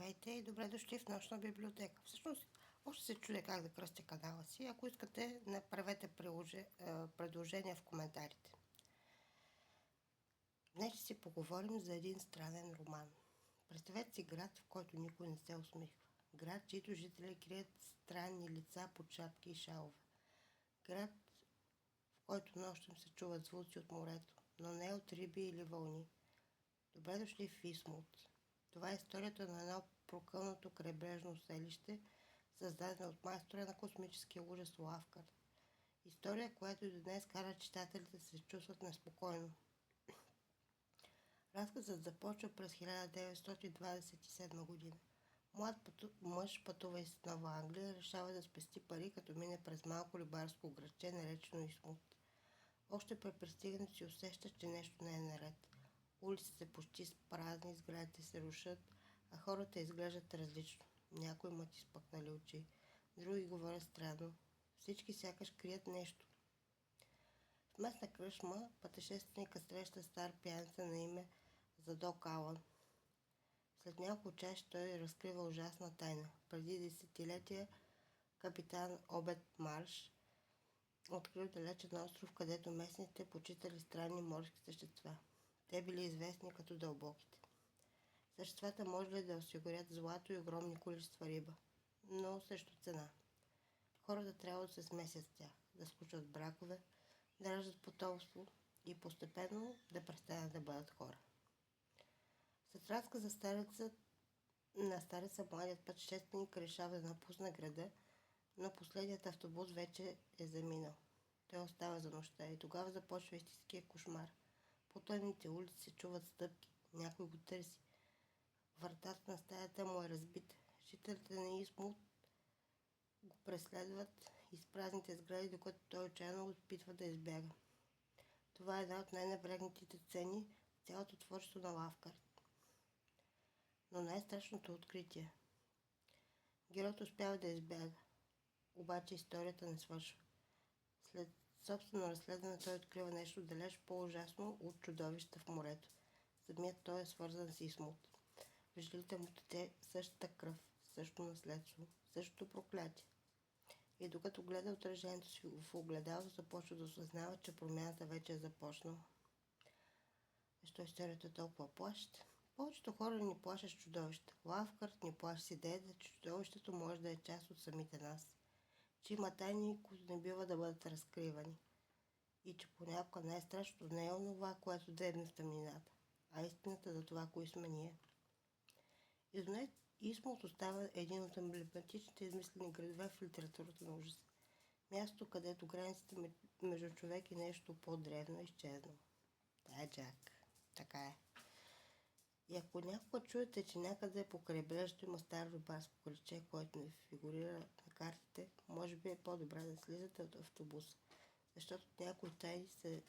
Здравейте и добре дошли в нощна библиотека. Всъщност, още се чудя как да кръстя канала си. Ако искате, направете предложения в коментарите. Днес ще си поговорим за един странен роман. Представете си град, в който никой не се усмихва. Град, чието жители крият странни лица под шапки и шалове. Град, в който нощем се чуват звуци от морето, но не от риби или вълни. Добре дошли в Висмут. Това е историята на едно прокълнато крайбрежно селище, създадено от майстора на космическия ужас Лавкарт. История, която и до днес кара читателите да се чувстват неспокойно. Разказът започва през 1927 година. Млад мъж пътува из Нова Англия и решава да спести пари, като мине през малко рибарско градче, наречено Висмут. Още при пристигането си усеща, че нещо не е наред. Улиците са почти празни, сградите се рушат, а хората изглеждат различно. Някои имат изпъкнали очи, други говорят странно. Всички сякаш крият нещо. В местна кръчма пътешественика среща стар пияница на име Задок Алън. След няколко часа той разкрива ужасна тайна. Преди десетилетия капитан Обед Марш открил далечен остров, където местните почитали странни морски същества. Те били известни като дълбоките. Съществата можели да осигурят злато и огромни количества риба, но срещу цена. Хората трябва да се смесят с тях, да сключват бракове, да раждат потомство и постепенно да престанат да бъдат хора. След разказа на стареца, младият пътешественик решава да напусне града, но последният автобус вече е заминал. Той остава за нощта и тогава започва истинския кошмар. По тъмните улици се чуват стъпки. Някой го търси. Вратата на стаята му е разбита. Жителите на Висмут го преследват из празните сгради, докато той отчаяно опитва да избяга. Това е една от най-напрегнатите сцени в цялото творчество на Лавкарт. Но най-страшното откритие. Героят успява да избяга. Обаче историята не свършва. След собствено разследване той открива нещо далеч по-ужасно от чудовища в морето. Самият той е свързан с Висмут. В жилите му тече същата кръв, същото наследство, същото проклятие. И докато гледа отражението си в огледало, започва да осъзнава, че промяната вече е започнала. Защо историята е толкова плашеща? Повечето хора ни плашат с чудовища. Лавкарт ни плаши с идеята, че чудовището може да е част от самите нас. Че има тайни, които не бива да бъдат разкривани. И че понякога най-страшното не е онова, което дебне в тъмнината, а истината за това, кои сме ние. И до днес Висмут остава един от емблематичните измислени градове в литературата на ужаса. Място, където границите между човек и нещо по-древно е изчезнало. Да, Джак. Така е. И ако някога чуете, че някъде по крайбрежието има старо рибарско кръче, което не фигурира на картите, може би е по-добре да слизате от автобуса, защото някои тайни все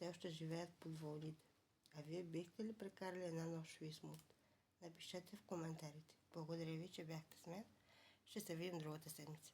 още живеят под вълните. А вие бихте ли прекарали една нощ в Висмут? Напишете в коментарите. Благодаря ви, че бяхте с мен. Ще се видим другата седмица.